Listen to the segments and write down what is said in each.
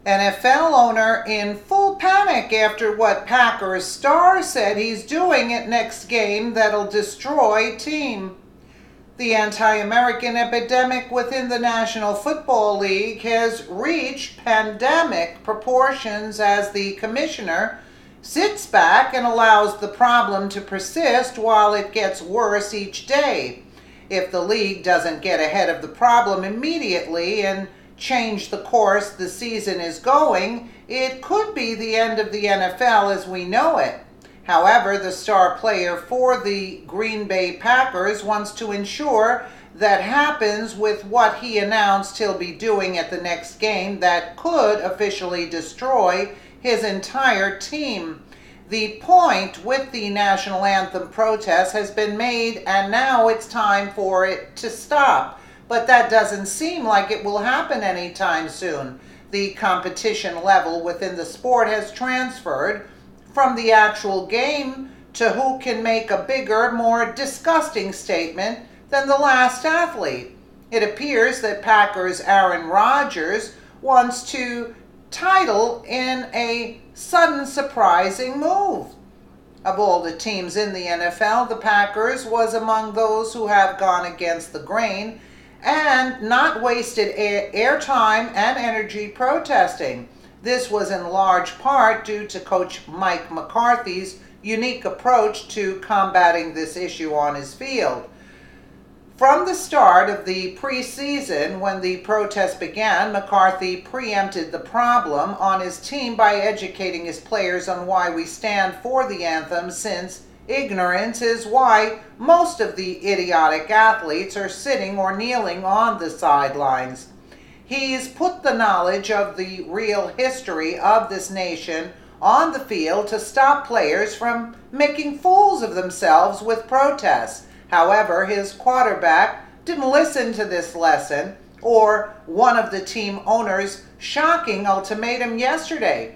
NFL owner in full panic after what Packers star said he's doing at next game that'll destroy team. The anti-American epidemic within the National Football League has reached pandemic proportions as the commissioner sits back and allows the problem to persist while it gets worse each day. If the league doesn't get ahead of the problem immediately and change the course the season is going, it could be the end of the NFL as we know it. However, the star player for the Green Bay Packers wants to ensure that happens with what he announced he'll be doing at the next game that could officially destroy his entire team. The point with the national anthem protest has been made, and now it's time for it to stop. But that doesn't seem like it will happen anytime soon. The competition level within the sport has transferred from the actual game to who can make a bigger, more disgusting statement than the last athlete. It appears that Packers' Aaron Rodgers wants to title in a sudden surprising move. Of all the teams in the NFL, the Packers was among those who have gone against the grain and not wasted airtime and energy protesting. This was in large part due to Coach Mike McCarthy's unique approach to combating this issue on his field. From the start of the preseason, when the protest began, McCarthy preempted the problem on his team by educating his players on why we stand for the anthem, since ignorance is why most of the idiotic athletes are sitting or kneeling on the sidelines. He's put the knowledge of the real history of this nation on the field to stop players from making fools of themselves with protests. However, his quarterback didn't listen to this lesson or one of the team owner's shocking ultimatum yesterday.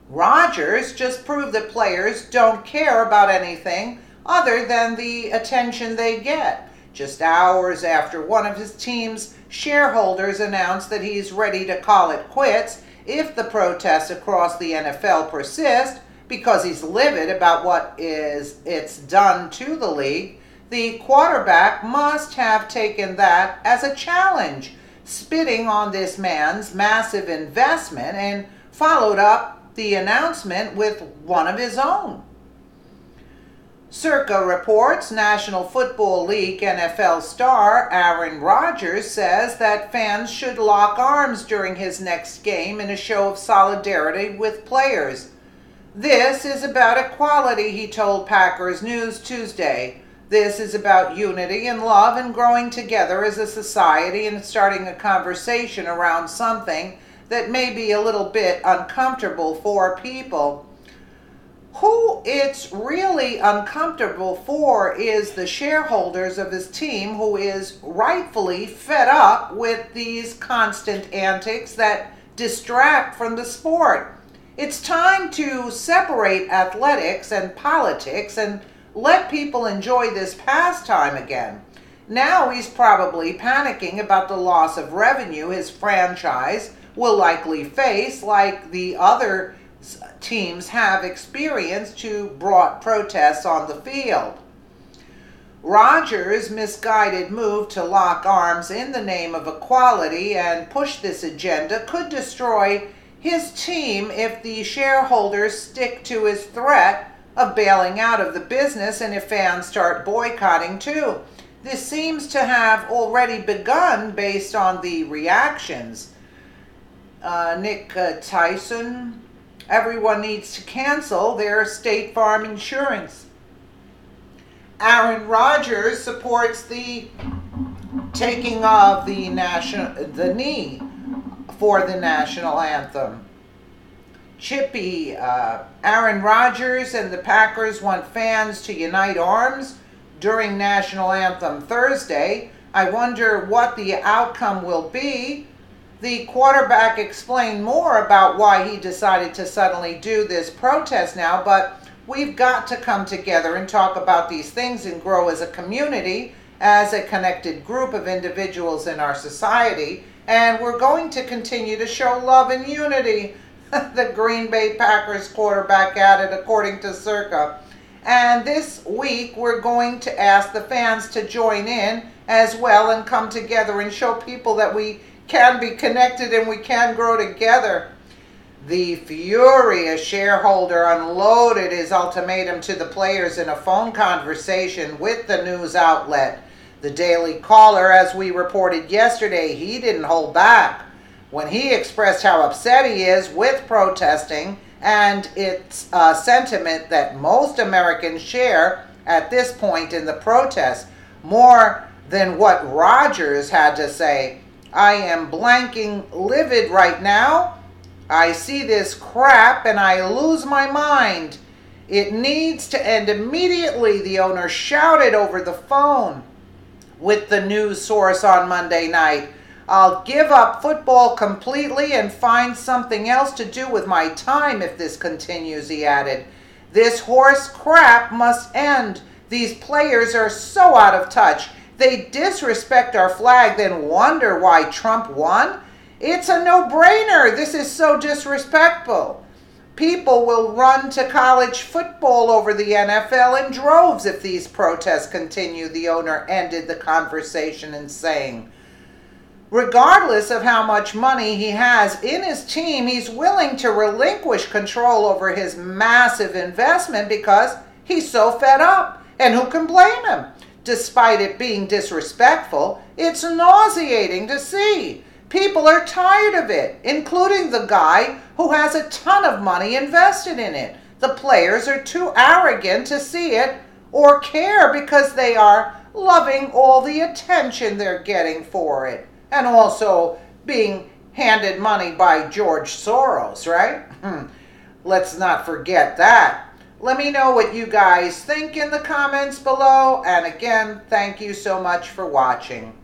Rodgers just proved that players don't care about anything other than the attention they get. Just hours after one of his team's shareholders announced that he's ready to call it quits if the protests across the NFL persist because he's livid about what it's done to the league, the quarterback must have taken that as a challenge, spitting on this man's massive investment, and followed up the announcement with one of his own. Circa reports National Football League NFL star Aaron Rodgers says that fans should lock arms during his next game in a show of solidarity with players. This is about equality, he told Packers News Tuesday. This is about unity and love and growing together as a society and starting a conversation around something that may be a little bit uncomfortable for people. Who it's really uncomfortable for is the shareholders of his team, who is rightfully fed up with these constant antics that distract from the sport. It's time to separate athletics and politics and let people enjoy this pastime again. Now he's probably panicking about the loss of revenue his franchise will likely face, like the other teams have experienced who brought protests on the field. Rodgers' misguided move to lock arms in the name of equality and push this agenda could destroy his team if the shareholders stick to his threat of bailing out of the business and if fans start boycotting too. This seems to have already begun based on the reactions. Nick Tyson, everyone needs to cancel their State Farm insurance. Aaron Rodgers supports the taking of the knee for the national anthem. Chippy, Aaron Rodgers and the Packers want fans to unite arms during national anthem Thursday. I wonder what the outcome will be. The quarterback explained more about why he decided to suddenly do this protest now, but we've got to come together and talk about these things and grow as a community, as a connected group of individuals in our society. and we're going to continue to show love and unity. The Green Bay Packers quarterback added, according to Circa. And this week, we're going to ask the fans to join in as well and come together and show people that we can be connected and we can grow together. The furious shareholder unloaded his ultimatum to the players in a phone conversation with the news outlet. The Daily Caller, as we reported yesterday, he didn't hold back when he expressed how upset he is with protesting and its sentiment that most Americans share at this point in the protest, more than what Rogers had to say. I am blanking livid right now. I see this crap and I lose my mind. It needs to end immediately, the owner shouted over the phone with the news source on Monday night. I'll give up football completely and find something else to do with my time if this continues, he added. This horse crap must end. These players are so out of touch. They disrespect our flag, then wonder why Trump won? It's a no-brainer. This is so disrespectful. People will run to college football over the NFL in droves if these protests continue, the owner ended the conversation in saying. Regardless of how much money he has in his team, he's willing to relinquish control over his massive investment because he's so fed up. And who can blame him? Despite it being disrespectful, it's nauseating to see. People are tired of it, including the guy who has a ton of money invested in it. The players are too arrogant to see it or care because they are loving all the attention they're getting for it. And also being handed money by George Soros, right? Let's not forget that. Let me know what you guys think in the comments below. And again, thank you so much for watching.